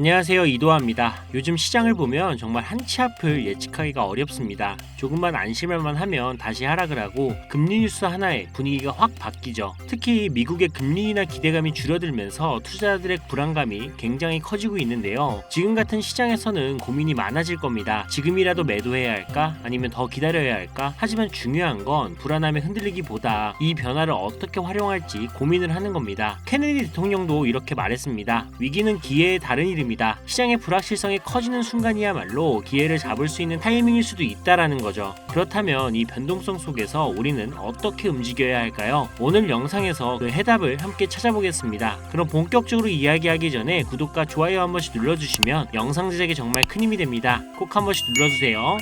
안녕하세요, 이도하입니다. 요즘 시장을 보면 정말 한치 앞을 예측하기가 어렵습니다. 조금만 안심할만 하면 다시 하락을 하고 금리 뉴스 하나에 분위기가 확 바뀌죠. 특히 미국의 금리 인하 기대감이 줄어들면서 투자자들의 불안감이 굉장히 커지고 있는데요. 지금 같은 시장에서는 고민이 많아질 겁니다. 지금이라도 매도해야 할까? 아니면 더 기다려야 할까? 하지만 중요한 건 불안함에 흔들리기보다 이 변화를 어떻게 활용할지 고민을 하는 겁니다. 케네디 대통령도 이렇게 말했습니다. 위기는 기회의 다른 이름이다. 시장의 불확실성이 커지는 순간이야말로 기회를 잡을 수 있는 타이밍일 수도 있다라는 거죠. 그렇다면 이 변동성 속에서 우리는 어떻게 움직여야 할까요? 오늘 영상에서 그 해답을 함께 찾아보겠습니다. 그럼 본격적으로 이야기하기 전에 구독과 좋아요 한 번씩 눌러주시면 영상 제작에 정말 큰 힘이 됩니다. 꼭 한 번씩 눌러주세요.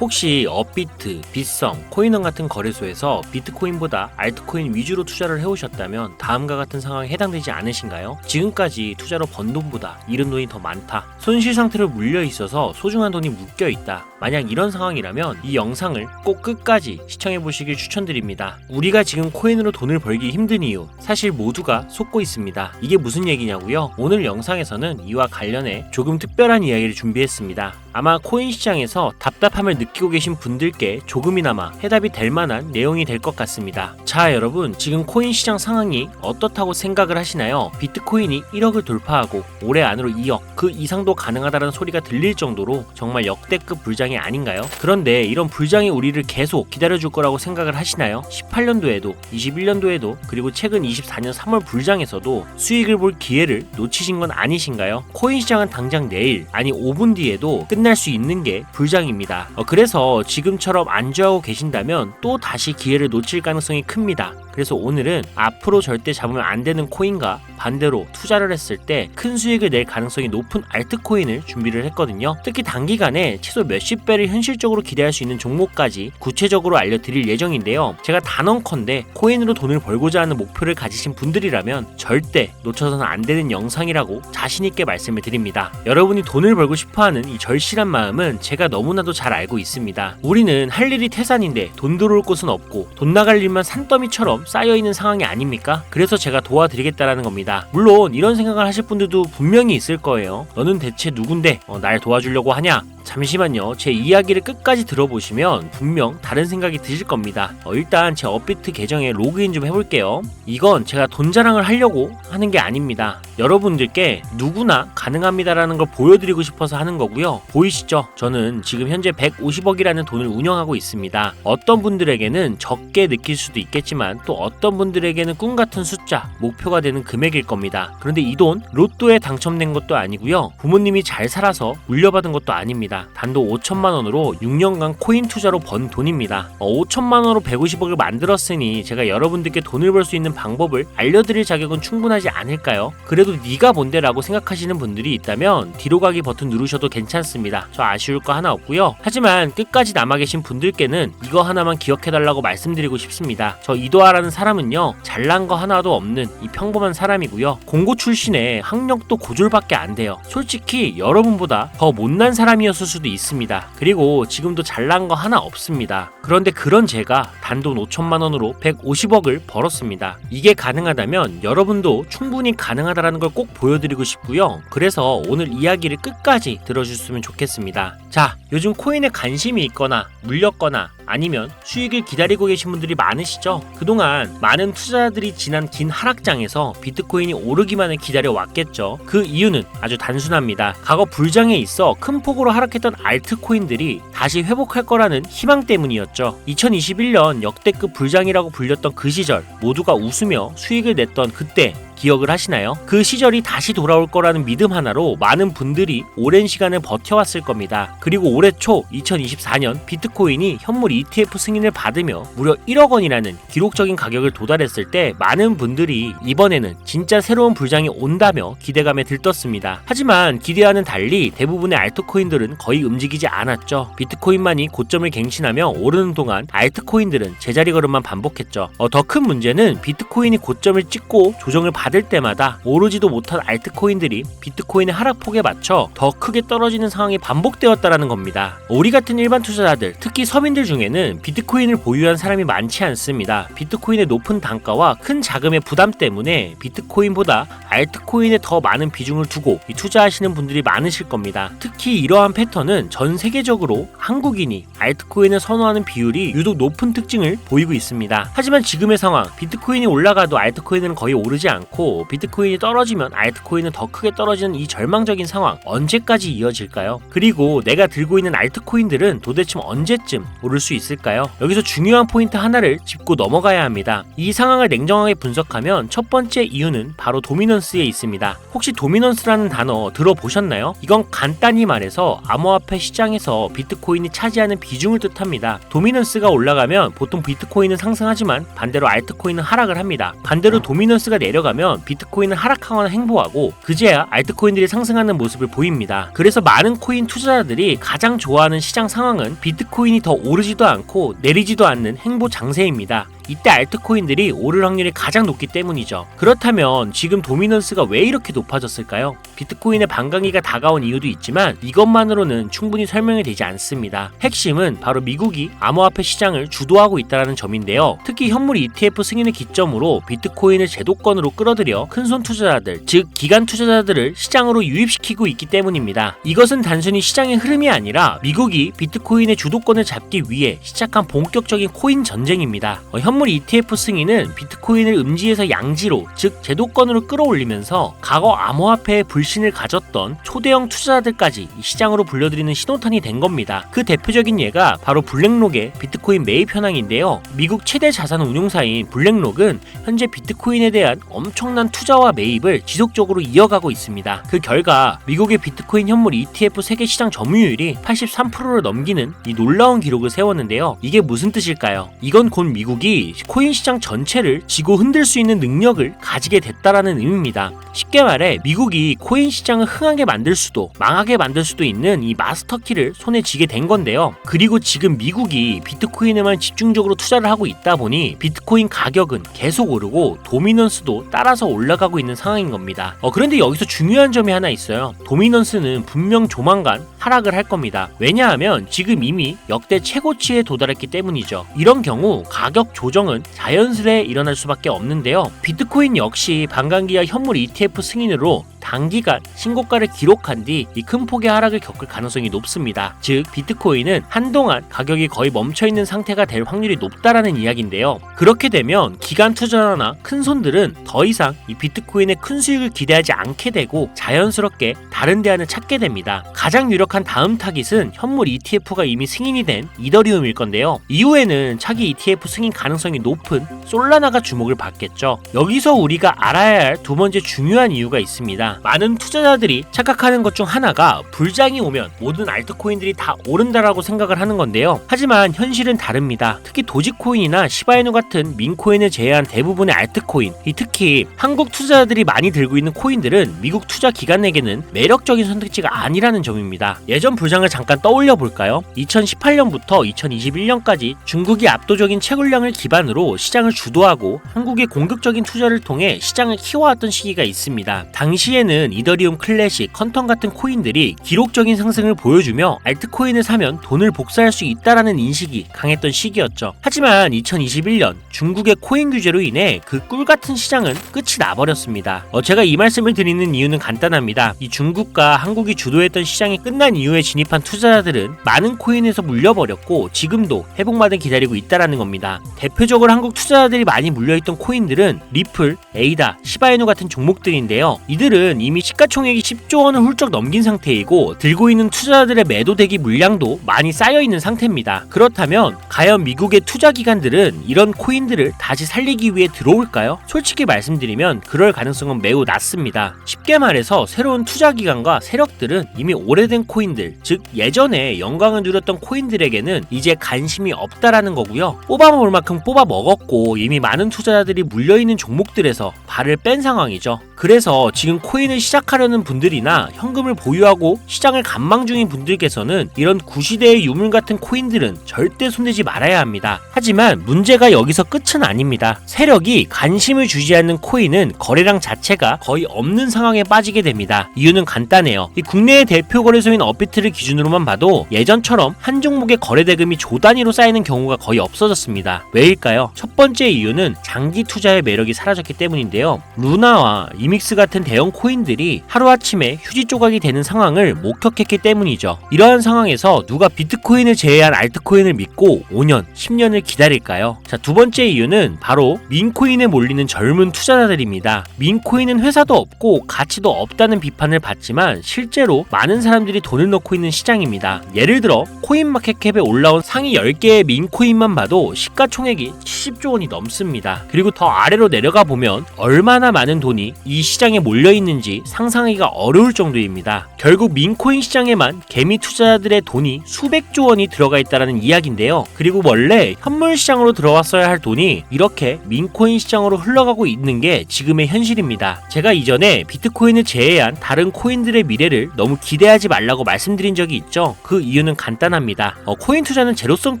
혹시 업비트, 빗썸, 코인원 같은 거래소에서 비트코인보다 알트코인 위주로 투자를 해오셨다면 다음과 같은 상황에 해당되지 않으신가요? 지금까지 투자로 번 돈보다 잃은 돈이 더 많다. 손실 상태로 물려 있어서 소중한 돈이 묶여 있다. 만약 이런 상황이라면 이 영상을 꼭 끝까지 시청해 보시길 추천드립니다. 우리가 지금 코인으로 돈을 벌기 힘든 이유, 사실 모두가 속고 있습니다. 이게 무슨 얘기냐고요? 오늘 영상에서는 이와 관련해 조금 특별한 이야기를 준비했습니다. 아마 코인 시장에서 답답함을 느끼고 계신 분들께 조금이나마 해답이 될 만한 내용이 될 것 같습니다. 자, 여러분, 지금 코인 시장 상황이 어떻다고 생각을 하시나요? 비트코인이 1억을 돌파하고 올해 안으로 2억, 그 이상도 가능하다는 소리가 들릴 정도로 정말 역대급 불장이 아닌가요? 그런데 이런 불장이 우리를 계속 기다려줄 거라고 생각을 하시나요? 18년도에도, 21년도에도, 그리고 최근 24년 3월 불장에서도 수익을 볼 기회를 놓치신 건 아니신가요? 코인 시장은 당장 내일, 아니 5분 뒤에도 끝날 수 있는 게 불장입니다. 그래서 지금처럼 안주하고 계신다면 또 다시 기회를 놓칠 가능성이 큽니다. 그래서 오늘은 앞으로 절대 잡으면 안 되는 코인과 반대로 투자를 했을 때 큰 수익을 낼 가능성이 높은 알트코인을 준비를 했거든요. 특히 단기간에 최소 몇십 배를 현실적으로 기대할 수 있는 종목까지 구체적으로 알려드릴 예정인데요. 제가 단언컨대 코인으로 돈을 벌고자 하는 목표를 가지신 분들이라면 절대 놓쳐서는 안 되는 영상이라고 자신있게 말씀을 드립니다. 여러분이 돈을 벌고 싶어하는 이 절실한 마음은 제가 너무나도 잘 알고 있습니다. 우리는 할 일이 태산인데 돈 들어올 곳은 없고 돈 나갈 일만 산더미처럼 쌓여있는 상황이 아닙니까? 그래서 제가 도와드리겠다라는 겁니다. 물론 이런 생각을 하실 분들도 분명히 있을 거예요. 너는 대체 누군데 날 도와주려고 하냐? 잠시만요. 제 이야기를 끝까지 들어보시면 분명 다른 생각이 드실 겁니다. 일단 제 업비트 계정에 로그인 좀 해볼게요. 이건 제가 돈 자랑을 하려고 하는 게 아닙니다. 여러분들께 누구나 가능합니다라는 걸 보여드리고 싶어서 하는 거고요. 보이시죠? 저는 지금 현재 150억이라는 돈을 운영하고 있습니다. 어떤 분들에게는 적게 느낄 수도 있겠지만 또 어떤 분들에게는 꿈같은 숫자, 목표가 되는 금액일 겁니다. 그런데 이 돈 로또에 당첨된 것도 아니고요. 부모님이 잘 살아서 물려받은 것도 아닙니다. 단돈 5천만 원으로 6년간 코인 투자로 번 돈입니다. 5천만 원으로 150억을 만들었으니 제가 여러분들께 돈을 벌 수 있는 방법을 알려드릴 자격은 충분하지 않을까요? 그래도 네가 뭔데 라고 생각하시는 분들이 있다면 뒤로 가기 버튼 누르셔도 괜찮습니다. 저 아쉬울 거 하나 없고요. 하지만 끝까지 남아 계신 분들께는 이거 하나만 기억해달라고 말씀드리고 싶습니다. 저 이도하라는 사람은요, 잘난 거 하나도 없는 이 평범한 사람이고요. 공고 출신에 학력도 고졸밖에 안 돼요. 솔직히 여러분보다 더 못난 사람이었을 수도 있습니다. 그리고 지금도 잘난 거 하나 없습니다. 그런데 그런 제가 단돈 5천만 원으로 150억을 벌었습니다. 이게 가능하다면 여러분도 충분히 가능하다라는 걸 꼭 보여드리고 싶고요. 그래서 오늘 이야기를 끝까지 들어주셨으면 좋겠습니다. 자, 요즘 코인에 관심이 있거나 물렸거나 아니면 수익을 기다리고 계신 분들이 많으시죠? 그동안 많은 투자자들이 지난 긴 하락장에서 비트코인이 오르기만을 기다려왔겠죠. 그 이유는 아주 단순합니다. 과거 불장에 있어 큰 폭으로 하락했던 알트코인들이 다시 회복할 거라는 희망 때문이었죠. 2021년 역대급 불장이라고 불렸던 그 시절 모두가 웃으며 수익을 냈던 그때 기억을 하시나요? 그 시절이 다시 돌아올 거라는 믿음 하나로 많은 분들이 오랜 시간을 버텨왔을 겁니다. 그리고 올해 초 2024년 비트코인이 현물 ETF 승인을 받으며 무려 1억 원이라는 기록적인 가격을 도달했을 때 많은 분들이 이번에는 진짜 새로운 불장이 온다며 기대감에 들떴습니다. 하지만 기대와는 달리 대부분의 알트코인들은 거의 움직이지 않았죠. 비트코인만이 고점을 갱신하며 오르는 동안 알트코인들은 제자리 걸음만 반복했죠. 더 큰 문제는 비트코인이 고점을 찍고 조정을 받을 때마다 오르지도 못한 알트코인들이 비트코인의 하락폭에 맞춰 더 크게 떨어지는 상황이 반복되었다라는 겁니다. 우리 같은 일반 투자자들, 특히 서민들 중에 경우에는 비트코인을 보유한 사람이 많지 않습니다. 비트코인의 높은 단가와 큰 자금의 부담 때문에 비트코인보다 알트코인에 더 많은 비중을 두고 투자하시는 분들이 많으실 겁니다. 특히 이러한 패턴은 전 세계적으로 한국인이 알트코인을 선호하는 비율이 유독 높은 특징을 보이고 있습니다. 하지만 지금의 상황, 비트코인이 올라가도 알트코인은 거의 오르지 않고 비트코인이 떨어지면 알트코인은 더 크게 떨어지는 이 절망적인 상황 언제까지 이어질까요? 그리고 내가 들고 있는 알트코인들은 도대체 언제쯤 오를 수 있을까요? 여기서 중요한 포인트 하나를 짚고 넘어가야 합니다. 이 상황을 냉정하게 분석하면 첫 번째 이유는 바로 도미넌스에 있습니다. 혹시 도미넌스라는 단어 들어보셨나요? 이건 간단히 말해서 암호화폐 시장에서 비트코인이 차지하는 비중을 뜻합니다. 도미넌스가 올라가면 보통 비트코인은 상승하지만 반대로 알트코인은 하락을 합니다. 반대로 도미넌스가 내려가면 비트코인은 하락하거나 행보하고 그제야 알트코인들이 상승하는 모습을 보입니다. 그래서 많은 코인 투자자들이 가장 좋아하는 시장 상황은 비트코인이 더 오르지도 않고 내리지도 않는 행보 장세입니다. 이때 알트코인들이 오를 확률이 가장 높기 때문이죠. 그렇다면 지금 도미넌스가 왜 이렇게 높아졌을까요? 비트코인의 반감기가 다가온 이유도 있지만 이것만으로는 충분히 설명이 되지 않습니다. 핵심은 바로 미국이 암호화폐 시장을 주도하고 있다는 점인데요. 특히 현물 ETF 승인을 기점으로 비트코인을 제도권으로 끌어들여 큰손 투자자들, 즉 기관 투자자들을 시장으로 유입시키고 있기 때문입니다. 이것은 단순히 시장의 흐름이 아니라 미국이 비트코인의 주도권을 잡기 위해 시작한 본격적인 코인 전쟁입니다. 현물 ETF 승인은 비트코인을 음지에서 양지로, 즉 제도권으로 끌어올리면서 과거 암호화폐에 불신을 가졌던 초대형 투자자들까지 시장으로 불려들이는 신호탄이 된 겁니다. 그 대표적인 예가 바로 블랙록의 비트코인 매입 현황인데요. 미국 최대 자산 운용사인 블랙록은 현재 비트코인에 대한 엄청난 투자와 매입을 지속적으로 이어가고 있습니다. 그 결과 미국의 비트코인 현물 ETF 세계 시장 점유율이 83%를 넘기는 이 놀라운 기록을 세웠는데요. 이게 무슨 뜻일까요? 이건 곧 미국이 코인 시장 전체를 쥐고 흔들 수 있는 능력을 가지게 됐다라는 의미입니다. 쉽게 말해 미국이 코인 시장을 흥하게 만들 수도 망하게 만들 수도 있는 이 마스터키를 손에 쥐게 된 건데요. 그리고 지금 미국이 비트코인에만 집중적으로 투자를 하고 있다 보니 비트코인 가격은 계속 오르고 도미넌스도 따라서 올라가고 있는 상황인 겁니다. 그런데 여기서 중요한 점이 하나 있어요. 도미넌스는 분명 조만간 하락을 할 겁니다. 왜냐하면 지금 이미 역대 최고치에 도달했기 때문이죠. 이런 경우 가격 조정은 자연스레 일어날 수밖에 없는데요. 비트코인 역시 반감기와 현물 ETF 승인으로 단기간 신고가를 기록한 뒤 이 큰 폭의 하락을 겪을 가능성이 높습니다. 즉 비트코인은 한동안 가격이 거의 멈춰있는 상태가 될 확률이 높다라는 이야기인데요. 그렇게 되면 기관 투자자나 큰 손들은 더 이상 이 비트코인의 큰 수익을 기대하지 않게 되고 자연스럽게 다른 대안을 찾게 됩니다. 가장 유력한 다음 타깃은 현물 ETF가 이미 승인이 된 이더리움일 건데요. 이후에는 차기 ETF 승인 가능성이 높은 솔라나가 주목을 받겠죠. 여기서 우리가 알아야 할 두 번째 중요한 이유가 있습니다. 많은 투자자들이 착각하는 것 중 하나가 불장이 오면 모든 알트코인들이 다 오른다라고 생각을 하는 건데요. 하지만 현실은 다릅니다. 특히 도지코인이나 시바이누 같은 민코인을 제외한 대부분의 알트코인, 특히 한국 투자자들이 많이 들고 있는 코인들은 미국 투자 기관에게는 매력적인 선택지가 아니라는 점입니다. 예전 불장을 잠깐 떠올려 볼까요? 2018년부터 2021년까지 중국이 압도적인 채굴량을 기반으로 시장을 주도하고 한국의 공격적인 투자를 통해 시장을 키워왔던 시기가 있습니다. 당시에는 이더리움 클래식, 컨텀 같은 코인들이 기록적인 상승을 보여주며 알트코인을 사면 돈을 복사할 수 있다라는 인식이 강했던 시기였죠. 하지만 2021년 중국의 코인 규제로 인해 그 꿀같은 시장은 끝이 나버렸습니다. 제가 이 말씀을 드리는 이유는 간단합니다. 이 중국과 한국이 주도했던 시장이 끝난 이후에 진입한 투자자들은 많은 코인에서 물려버렸고 지금도 회복만을 기다리고 있다라는 겁니다. 대표적으로 한국 투자자들이 많이 물려있던 코인들은 리플, 에이다, 시바이누 같은 종목들인데요. 이들은 이미 시가총액이 10조 원을 훌쩍 넘긴 상태이고 들고 있는 투자자들의 매도 대기 물량도 많이 쌓여있는 상태입니다. 그렇다면 과연 미국의 투자기관들은 이런 코인들을 다시 살리기 위해 들어올까요? 솔직히 말씀드리면 그럴 가능성은 매우 낮습니다. 쉽게 말해서 새로운 투자기관과 세력들은 이미 오래된 코인들, 즉 예전에 영광을 누렸던 코인들에게는 이제 관심이 없다라는 거고요. 뽑아먹을 만큼 뽑아먹었고 이미 많은 투자자들이 물려있는 종목들에서 발을 뺀 상황이죠. 그래서 지금 코인 코인을 시작하려는 분들이나 현금을 보유하고 시장을 관망 중인 분들께서는 이런 구시대의 유물 같은 코인들은 절대 손대지 말아야 합니다. 하지만 문제가 여기서 끝은 아닙니다. 세력이 관심을 주지 않는 코인은 거래량 자체가 거의 없는 상황에 빠지게 됩니다. 이유는 간단해요. 이 국내의 대표 거래소인 업비트를 기준으로만 봐도 예전처럼 한 종목의 거래 대금이 조 단위로 쌓이는 경우가 거의 없어졌습니다. 왜일까요? 첫 번째 이유는 장기 투자의 매력이 사라졌기 때문인데요. 루나와 이믹스 같은 대형 코인들이 하루아침에 휴지 조각이 되는 상황을 목격했기 때문이죠. 이러한 상황에서 누가 비트코인을 제외한 알트코인을 믿고 5년, 10년을 기다릴까요? 자, 두 번째 이유는 바로 민코인에 몰리는 젊은 투자자들입니다. 민코인은 회사도 없고 가치도 없다는 비판을 받지만 실제로 많은 사람들이 돈을 넣고 있는 시장입니다. 예를 들어 코인마켓캡에 올라온 상위 10개의 민코인만 봐도 시가총액이 70조 원이 넘습니다. 그리고 더 아래로 내려가 보면 얼마나 많은 돈이 이 시장에 몰려 있는지 상상하기가 어려울 정도입니다. 결국 민코인 시장에만 개미 투자자들의 돈이 수백조 원이 들어가 있다는 이야기인데요. 그리고 원래 현물 시장으로 들어왔어야 할 돈이 이렇게 민코인 시장으로 흘러가고 있는 게 지금의 현실입니다. 제가 이전에 비트코인을 제외한 다른 코인들의 미래를 너무 기대하지 말라고 말씀드린 적이 있죠. 그 이유는 간단합니다. 코인 투자는 제로섬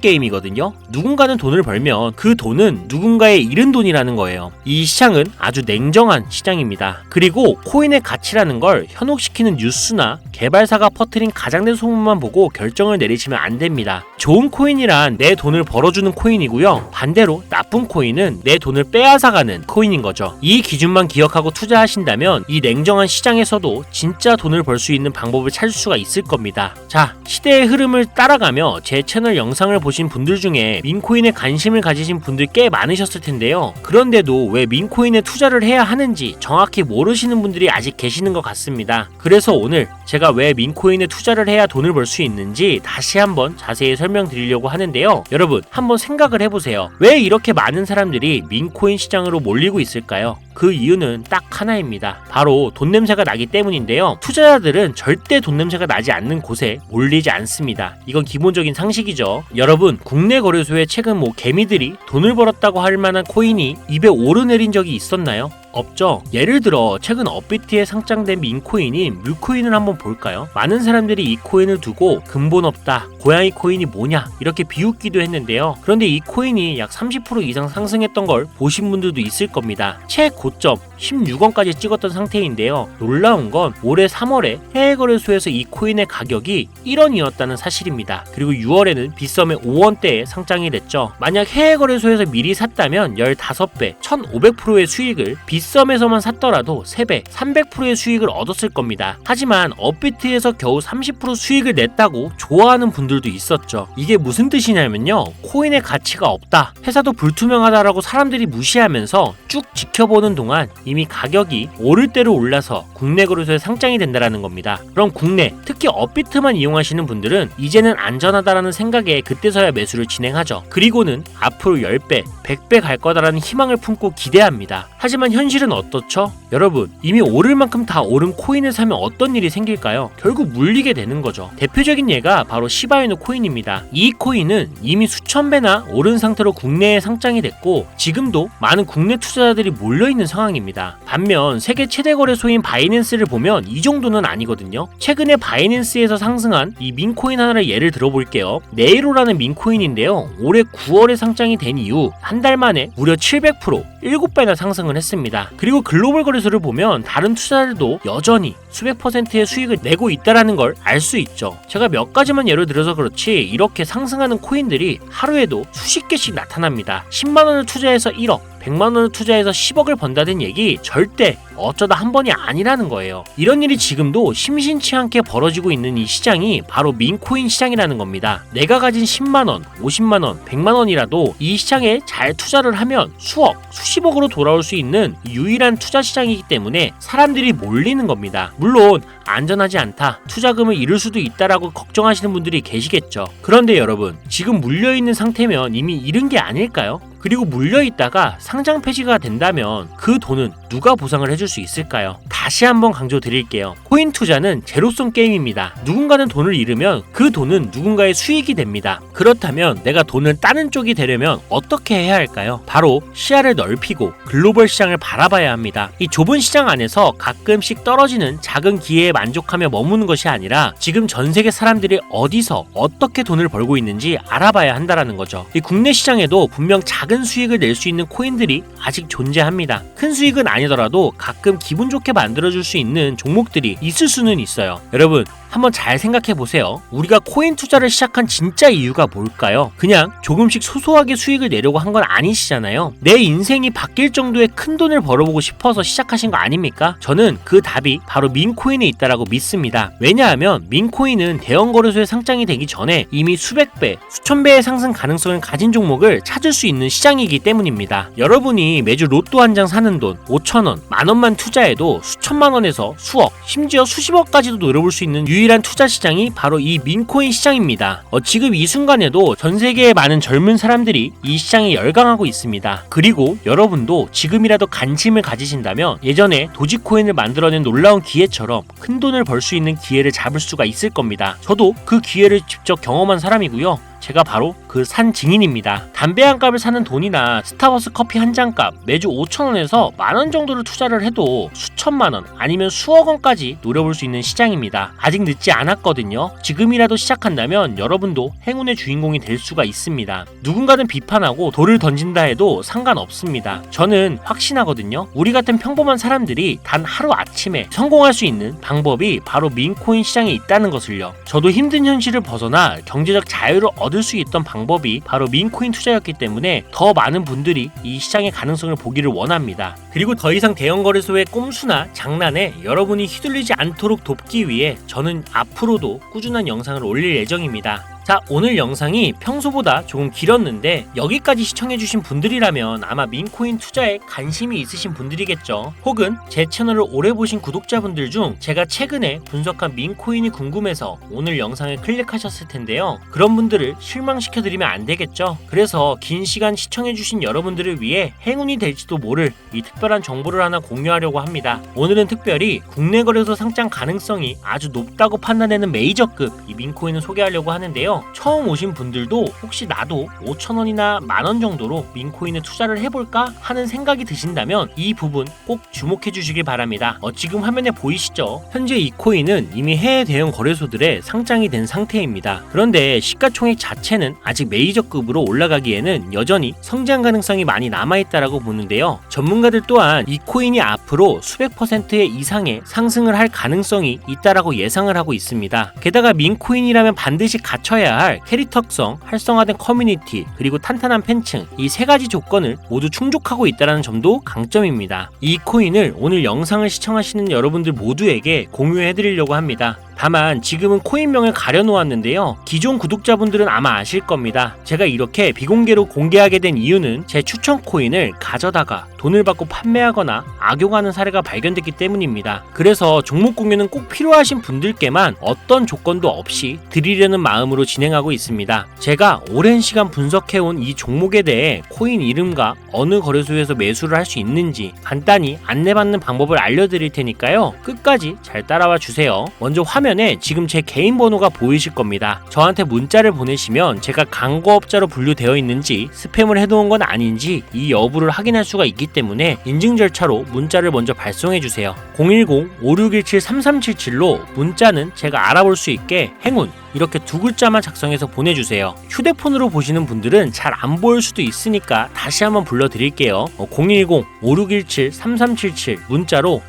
게임이거든요. 누군가는 돈을 벌면 그 돈은 누군가의 잃은 돈이라는 거예요. 이 시장은 아주 냉정한 시장입니다. 그리고 코인의 가치라는 걸 현혹시키는 뉴스나 개발사가 퍼뜨린 가장된 소문만 보고 결정을 내리시면 안 됩니다. 좋은 코인이란 내 돈을 벌어주는 코인이고요. 반대로 나쁜 코인은 내 돈을 빼앗아가는 코인인 거죠. 이 기준만 기억하고 투자하신다면 이 냉정한 시장에서도 진짜 돈을 벌 수 있는 방법을 찾을 수가 있을 겁니다. 자, 시대의 흐름을 따라가며 제 채널 영상을 보신 분들 중에 민코인에 관심을 가지신 분들 꽤 많으셨을 텐데요. 그런데도 왜 민코인에 투자를 해야 하는지 정확히 모르시는 분들이 아직 계시는 것 같습니다. 그래서 오늘 제가 왜 민코인에 투자를 해야 돈을 벌 수 있는지 다시 한번 자세히 설명드리려고 하는데요. 여러분, 한번 생각을 해보세요. 왜 이렇게 많은 사람들이 민코인 시장으로 몰리고 있을까요? 그 이유는 딱 하나입니다. 바로 돈 냄새가 나기 때문인데요. 투자자들은 절대 돈 냄새가 나지 않는 곳에 몰리지 않습니다. 이건 기본적인 상식이죠. 여러분, 국내 거래소에 최근 개미들이 돈을 벌었다고 할 만한 코인이 입에 오르내린 적이 있었나요? 없죠. 예를 들어 최근 업비트에 상장된 민코인인 뮤코인을 한번 볼까요? 많은 사람들이 이 코인을 두고 근본 없다, 고양이 코인이 뭐냐 이렇게 비웃기도 했는데요. 그런데 이 코인이 약 30% 이상 상승했던 걸 보신 분들도 있을 겁니다. 최고점 16원까지 찍었던 상태인데요. 놀라운 건 올해 3월에 해외 거래소에서 이 코인의 가격이 1원이었다는 사실입니다. 그리고 6월에는 빗썸에 5원대에 상장이 됐죠. 만약 해외 거래소에서 미리 샀다면 15배, 1500%의 수익을 빗썸에서만 샀더라도 3배, 300%의 수익을 얻었을 겁니다. 하지만 업비트에서 겨우 30% 수익을 냈다고 좋아하는 분들도 있었죠. 이게 무슨 뜻이냐면요. 코인의 가치가 없다, 회사도 불투명하다라고 사람들이 무시하면서 쭉 지켜보는 동안 이미 가격이 오를 대로 올라서 국내 거래소에 상장이 된다는 겁니다. 그럼 국내, 특히 업비트만 이용하시는 분들은 이제는 안전하다라는 생각에 그때서야 매수를 진행하죠. 그리고는 앞으로 10배, 100배 갈 거다라는 희망을 품고 기대합니다. 하지만 현실은 어떻죠? 여러분, 이미 오를 만큼 다 오른 코인을 사면 어떤 일이 생길까요? 결국 물리게 되는 거죠. 대표적인 예가 바로 시바이누 코인입니다. 이 코인은 이미 수천 배나 오른 상태로 국내에 상장이 됐고 지금도 많은 국내 투자자들이 몰려있는 상황입니다. 반면 세계 최대 거래소인 바이낸스를 보면 이 정도는 아니거든요. 최근에 바이낸스에서 상승한 이 민코인 하나를 예를 들어볼게요. 네이로라는 민코인인데요. 올해 9월에 상장이 된 이후 한 달 만에 무려 700%, 7배나 상승을 했습니다. 그리고 글로벌 거래소를 보면 다른 투자자들도 여전히 수백 %의 수익을 내고 있다는 걸 알 수 있죠. 제가 몇 가지만 예를 들어서 그렇지 이렇게 상승하는 코인들이 하루에도 수십 개씩 나타납니다. 10만원을 투자해서 1억, 100만원을 투자해서 10억을 번다는 얘기 절대 어쩌다 한 번이 아니라는 거예요. 이런 일이 지금도 심심치 않게 벌어지고 있는 이 시장이 바로 민코인 시장이라는 겁니다. 내가 가진 10만원, 50만원, 100만원이라도 이 시장에 잘 투자를 하면 수억, 수십억으로 돌아올 수 있는 유일한 투자 시장이기 때문에 사람들이 몰리는 겁니다. 물론 안전하지 않다, 투자금을 잃을 수도 있다라고 걱정하시는 분들이 계시겠죠. 그런데 여러분, 지금 물려있는 상태면 이미 잃은 게 아닐까요? 그리고 물려있다가 상장 폐지가 된다면 그 돈은 누가 보상을 해줄 수 있을까요? 다시 한번 강조드릴게요. 코인 투자는 제로섬 게임입니다. 누군가는 돈을 잃으면 그 돈은 누군가의 수익이 됩니다. 그렇다면 내가 돈을 따는 쪽이 되려면 어떻게 해야 할까요? 바로 시야를 넓히고 글로벌 시장을 바라봐야 합니다. 이 좁은 시장 안에서 가끔씩 떨어지는 작은 기회에 만족하며 머무는 것이 아니라 지금 전 세계 사람들이 어디서 어떻게 돈을 벌고 있는지 알아봐야 한다는 거죠. 이 국내 시장에도 분명 작은 수익을 낼 수 있는 코인들이 아직 존재합니다. 큰 수익은 아니더라도 가끔 기분 좋게 만들어줄 수 있는 종목들이 있을 수는 있어요. 여러분, 한번 잘 생각해 보세요. 우리가 코인 투자를 시작한 진짜 이유가 뭘까요? 그냥 조금씩 소소하게 수익을 내려고 한 건 아니시잖아요. 내 인생이 바뀔 정도의 큰 돈을 벌어보고 싶어서 시작하신 거 아닙니까? 저는 그 답이 바로 민코인에 있다라고 믿습니다. 왜냐하면 민코인은 대형 거래소에 상장이 되기 전에 이미 수백 배, 수천 배의 상승 가능성을 가진 종목을 찾을 수 있는 시장이기 때문입니다. 여러분이 매주 로또 한 장 사는 돈 5,000원, 만원만 투자해도 수천만 원에서 수억, 심지어 수십억까지도 노려볼 수 있는 유일한 투자 시장이 바로 이 민코인 시장입니다. 지금 이 순간에도 전 세계의 많은 젊은 사람들이 이 시장에 열광하고 있습니다. 그리고 여러분도 지금이라도 관심을 가지신다면 예전에 도지코인을 만들어낸 놀라운 기회처럼 큰 돈을 벌 수 있는 기회를 잡을 수가 있을 겁니다. 저도 그 기회를 직접 경험한 사람이고요. 제가 바로 그 산 증인입니다. 담배 한 값을 사는 돈이나 스타버스 커피 한 잔 값 매주 5,000원에서 만원 정도를 투자를 해도 수천만원 아니면 수억 원까지 노려볼 수 있는 시장입니다. 아직 늦지 않았거든요. 지금이라도 시작한다면 여러분도 행운의 주인공이 될 수가 있습니다. 누군가는 비판하고 돌을 던진다 해도 상관없습니다. 저는 확신하거든요. 우리 같은 평범한 사람들이 단 하루아침에 성공할 수 있는 방법이 바로 민코인 시장에 있다는 것을요. 저도 힘든 현실을 벗어나 경제적 자유를 얻을 수 있던 방법이 바로 민코인 투자였기 때문에 더 많은 분들이 이 시장의 가능성을 보기를 원합니다. 그리고 더 이상 대형 거래소의 꼼수나 장난에 여러분이 휘둘리지 않도록 돕기 위해 저는 앞으로도 꾸준한 영상을 올릴 예정입니다. 자, 오늘 영상이 평소보다 조금 길었는데 여기까지 시청해주신 분들이라면 아마 민코인 투자에 관심이 있으신 분들이겠죠. 혹은 제 채널을 오래 보신 구독자분들 중 제가 최근에 분석한 민코인이 궁금해서 오늘 영상을 클릭하셨을 텐데요. 그런 분들을 실망시켜드리면 안 되겠죠. 그래서 긴 시간 시청해주신 여러분들을 위해 행운이 될지도 모를 이 특별한 정보를 하나 공유하려고 합니다. 오늘은 특별히 국내 거래소 상장 가능성이 아주 높다고 판단되는 메이저급 이 민코인을 소개하려고 하는데요. 처음 오신 분들도 혹시 나도 5,000원이나 만원 정도로 민코인에 투자를 해볼까 하는 생각이 드신다면 이 부분 꼭 주목해 주시길 바랍니다. 지금 화면에 보이시죠? 현재 이 코인은 이미 해외 대형 거래소들에 상장이 된 상태입니다. 그런데 시가총액 자체는 아직 메이저급으로 올라가기에는 여전히 성장 가능성이 많이 남아있다라고 보는데요. 전문가들 또한 이 코인이 앞으로 수백 퍼센트의 이상의 상승을 할 가능성이 있다라고 예상을 하고 있습니다. 게다가 민코인이라면 반드시 갖춰야 할 캐릭터성, 활성화된 커뮤니티, 그리고 탄탄한 팬층, 이 세 가지 조건을 모두 충족하고 있다는 점도 강점입니다. 이 코인을 오늘 영상을 시청하시는 여러분들 모두에게 공유해드리려고 합니다. 다만 지금은 코인명을 가려놓았는데요. 기존 구독자분들은 아마 아실 겁니다. 제가 이렇게 비공개로 공개하게 된 이유는 제 추천 코인을 가져다가 돈을 받고 판매하거나 악용하는 사례가 발견됐기 때문입니다. 그래서 종목 공유는 꼭 필요하신 분들께만 어떤 조건도 없이 드리려는 마음으로 진행하고 있습니다. 제가 오랜 시간 분석해온 이 종목에 대해 코인 이름과 어느 거래소에서 매수를 할 수 있는지 간단히 안내받는 방법을 알려드릴 테니까요. 끝까지 잘 따라와 주세요. 먼저 화면에 지금 제 개인 번호가 보이실 겁니다. 저한테 문자를 보내시면 제가 광고업자로 분류되어 있는지 스팸을 해놓은 건 아닌지 이 여부를 확인할 수가 있기 때문에 인증 절차로 문자를 먼저 발송해주세요. 010-5617-3377로 문자는 제가 알아볼 수 있게 행운 이렇게 두 글자만 작성해서 보내주세요. 휴대폰으로 보시는 분들은 잘 안 보일 수도 있으니까 다시 한번 불러드릴게요. 010-5617-3377 문자로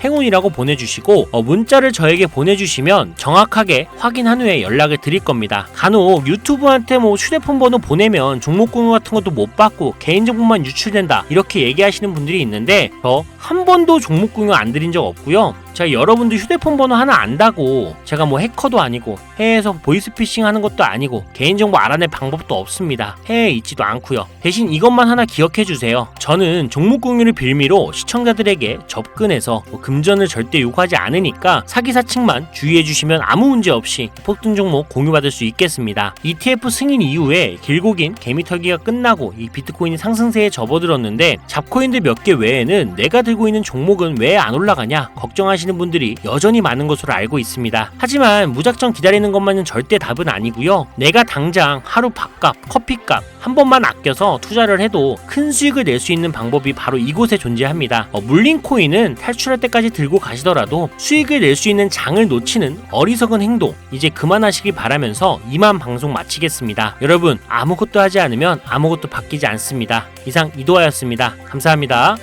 행운이라고 보내주시고 문자를 저에게 보내주시면 정확하게 확인한 후에 연락을 드릴 겁니다. 간혹 유튜브한테 휴대폰 번호 보내면 종목 공유 같은 것도 못 받고 개인정보만 유출된다 이렇게 얘기하시는 분들이 있는데 저 한 번도 종목 공유 안 드린 적 없고요. 제가 여러분들 휴대폰 번호 하나 안다고 제가 뭐 해커도 아니고 해외에서 보이스피싱 하는 것도 아니고 개인정보 알아낼 방법도 없습니다. 해외에 있지도 않고요. 대신 이것만 하나 기억해주세요. 저는 종목 공유를 빌미로 시청자들에게 접근해서 금전을 절대 요구하지 않으니까 사기사측만 주의해주시면 아무 문제 없이 폭등 종목 공유받을 수 있겠습니다. ETF 승인 이후에 길고 긴 개미털기가 끝나고 이 비트코인이 상승세에 접어들었는데 잡코인들 몇 개 외에는 내가 들고 있는 종목은 왜 안 올라가냐 걱정하시는 분들이 여전히 많은 것으로 알고 있습니다. 하지만 무작정 기다리는 것만은 절대 답은 아니고요. 내가 당장 하루 밥값, 커피값 한 번만 아껴서 투자를 해도 큰 수익을 낼 수 있는 방법이 바로 이곳에 존재합니다. 물린 코인은 탈출할 때까지 들고 가시더라도 수익을 낼 수 있는 장을 놓치는 어리석은 행동 이제 그만하시길 바라면서 이만 방송 마치겠습니다. 여러분 아무것도 하지 않으면 아무것도 바뀌지 않습니다. 이상 이도하였습니다. 감사합니다.